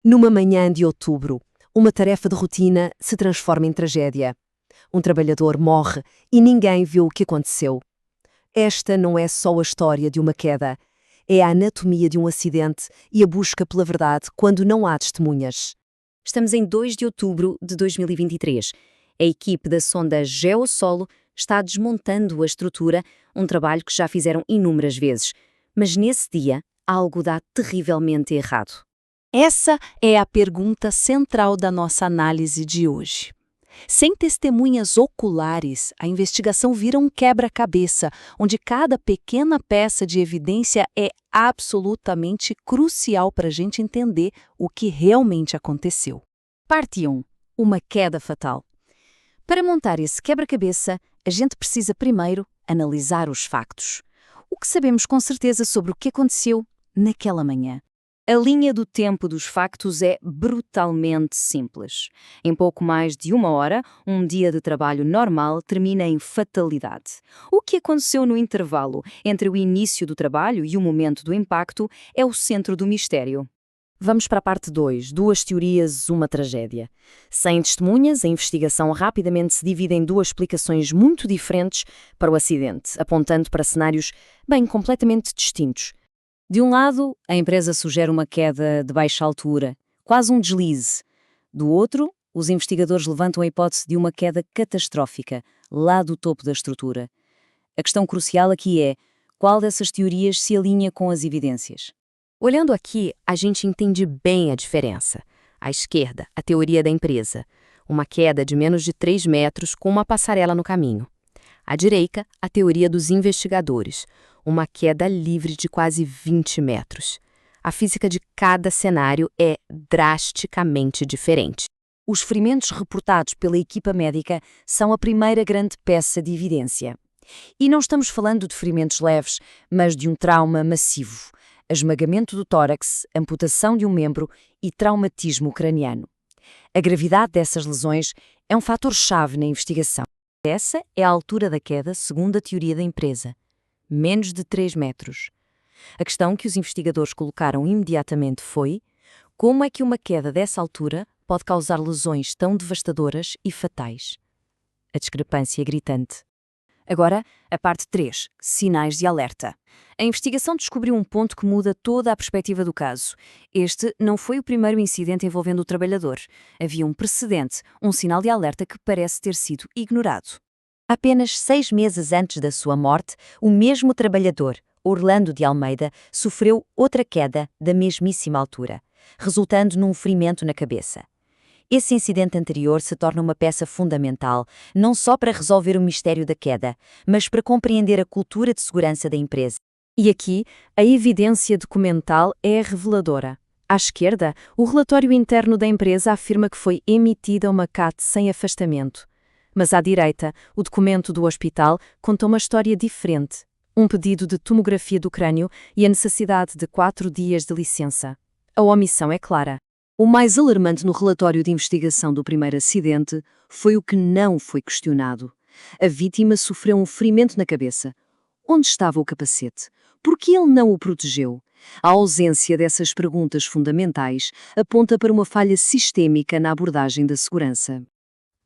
Numa manhã de outubro, uma tarefa de rotina se transforma em tragédia. Um trabalhador morre e ninguém viu o que aconteceu. Esta não é só a história de uma queda, é a anatomia de um acidente e a busca pela verdade quando não há testemunhas. Estamos em 2 de outubro de 2023. A equipe da sonda Geosolo está desmontando a estrutura, um trabalho que já fizeram inúmeras vezes. Mas nesse dia, algo dá terrivelmente errado. Essa é a pergunta central da nossa análise de hoje. Sem testemunhas oculares, a investigação vira um quebra-cabeça, onde cada pequena peça de evidência é absolutamente crucial para a gente entender o que realmente aconteceu. Parte 1. Uma queda fatal. Para montar esse quebra-cabeça, a gente precisa primeiro analisar os factos. O que sabemos com certeza sobre o que aconteceu naquela manhã? A linha do tempo dos factos é brutalmente simples. Em pouco mais de 1 hora, um dia de trabalho normal termina em fatalidade. O que aconteceu no intervalo entre o início do trabalho e o momento do impacto é o centro do mistério. Vamos para a parte 2, 2 teorias, uma tragédia. Sem testemunhas, a investigação rapidamente se divide em 2 explicações muito diferentes para o acidente, apontando para cenários, completamente distintos. De um lado, a empresa sugere uma queda de baixa altura, quase um deslize. Do outro, os investigadores levantam a hipótese de uma queda catastrófica, lá do topo da estrutura. A questão crucial aqui é, qual dessas teorias se alinha com as evidências? Olhando aqui, a gente entende bem a diferença. À esquerda, a teoria da empresa. Uma queda de menos de 3 metros com uma passarela no caminho. À direita, a teoria dos investigadores. Uma queda livre de quase 20 metros. A física de cada cenário é drasticamente diferente. Os ferimentos reportados pela equipa médica são a primeira grande peça de evidência. E não estamos falando de ferimentos leves, mas de um trauma massivo. Esmagamento do tórax, amputação de um membro e traumatismo craniano. A gravidade dessas lesões é um fator-chave na investigação. Essa é a altura da queda segundo a teoria da empresa. Menos de 3 metros. A questão que os investigadores colocaram imediatamente foi: como é que uma queda dessa altura pode causar lesões tão devastadoras e fatais? A discrepância é gritante. Agora, a parte 3, sinais de alerta. A investigação descobriu um ponto que muda toda a perspectiva do caso. Este não foi o primeiro incidente envolvendo o trabalhador. Havia um precedente, um sinal de alerta que parece ter sido ignorado. Apenas 6 meses antes da sua morte, o mesmo trabalhador, Orlando de Almeida, sofreu outra queda da mesmíssima altura, resultando num ferimento na cabeça. Esse incidente anterior se torna uma peça fundamental, não só para resolver o mistério da queda, mas para compreender a cultura de segurança da empresa. E aqui, a evidência documental é reveladora. À esquerda, o relatório interno da empresa afirma que foi emitida uma CAT sem afastamento. Mas à direita, o documento do hospital conta uma história diferente. Um pedido de tomografia do crânio e a necessidade de 4 dias de licença. A omissão é clara. O mais alarmante no relatório de investigação do primeiro acidente foi o que não foi questionado. A vítima sofreu um ferimento na cabeça. Onde estava o capacete? Por que ele não o protegeu? A ausência dessas perguntas fundamentais aponta para uma falha sistêmica na abordagem da segurança.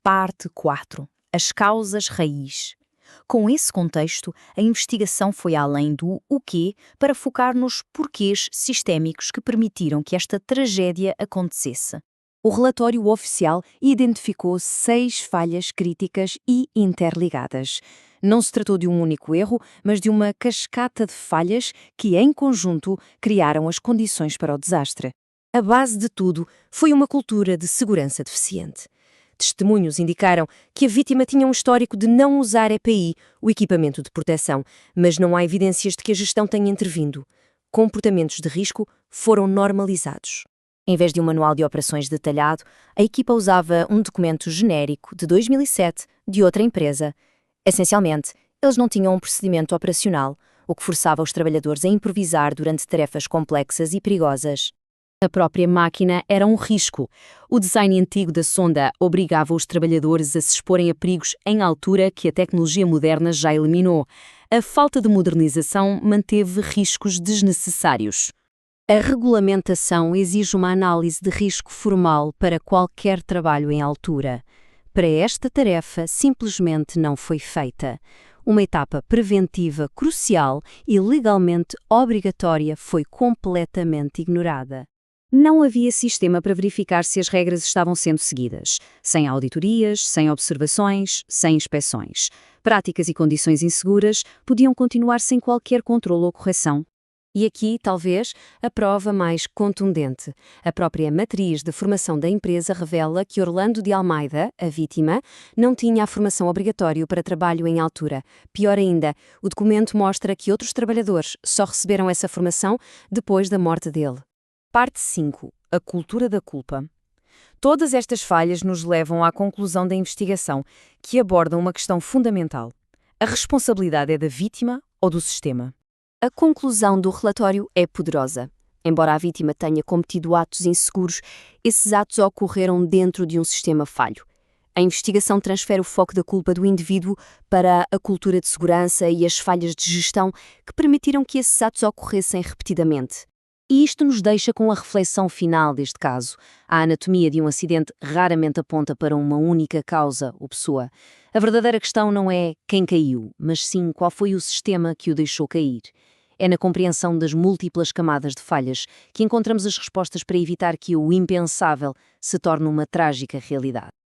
Parte 4. As causas raiz. Com esse contexto, a investigação foi além do o quê para focar nos porquês sistémicos que permitiram que esta tragédia acontecesse. O relatório oficial identificou 6 falhas críticas e interligadas. Não se tratou de um único erro, mas de uma cascata de falhas que, em conjunto, criaram as condições para o desastre. A base de tudo foi uma cultura de segurança deficiente. Testemunhos indicaram que a vítima tinha um histórico de não usar EPI, o equipamento de proteção, mas não há evidências de que a gestão tenha intervindo. Comportamentos de risco foram normalizados. Em vez de um manual de operações detalhado, a equipa usava um documento genérico de 2007 de outra empresa. Essencialmente, eles não tinham um procedimento operacional, o que forçava os trabalhadores a improvisar durante tarefas complexas e perigosas. A própria máquina era um risco. O design antigo da sonda obrigava os trabalhadores a se exporem a perigos em altura que a tecnologia moderna já eliminou. A falta de modernização manteve riscos desnecessários. A regulamentação exige uma análise de risco formal para qualquer trabalho em altura. Para esta tarefa, simplesmente não foi feita. Uma etapa preventiva crucial e legalmente obrigatória foi completamente ignorada. Não havia sistema para verificar se as regras estavam sendo seguidas. Sem auditorias, sem observações, sem inspeções. Práticas e condições inseguras podiam continuar sem qualquer controle ou correção. E aqui, talvez, a prova mais contundente. A própria matriz de formação da empresa revela que Orlando de Almeida, a vítima, não tinha a formação obrigatória para trabalho em altura. Pior ainda, o documento mostra que outros trabalhadores só receberam essa formação depois da morte dele. Parte 5. A cultura da culpa. Todas estas falhas nos levam à conclusão da investigação, que aborda uma questão fundamental. A responsabilidade é da vítima ou do sistema? A conclusão do relatório é poderosa. Embora a vítima tenha cometido atos inseguros, esses atos ocorreram dentro de um sistema falho. A investigação transfere o foco da culpa do indivíduo para a cultura de segurança e as falhas de gestão que permitiram que esses atos ocorressem repetidamente. E isto nos deixa com a reflexão final deste caso. A anatomia de um acidente raramente aponta para uma única causa ou pessoa. A verdadeira questão não é quem caiu, mas sim qual foi o sistema que o deixou cair. É na compreensão das múltiplas camadas de falhas que encontramos as respostas para evitar que o impensável se torne uma trágica realidade.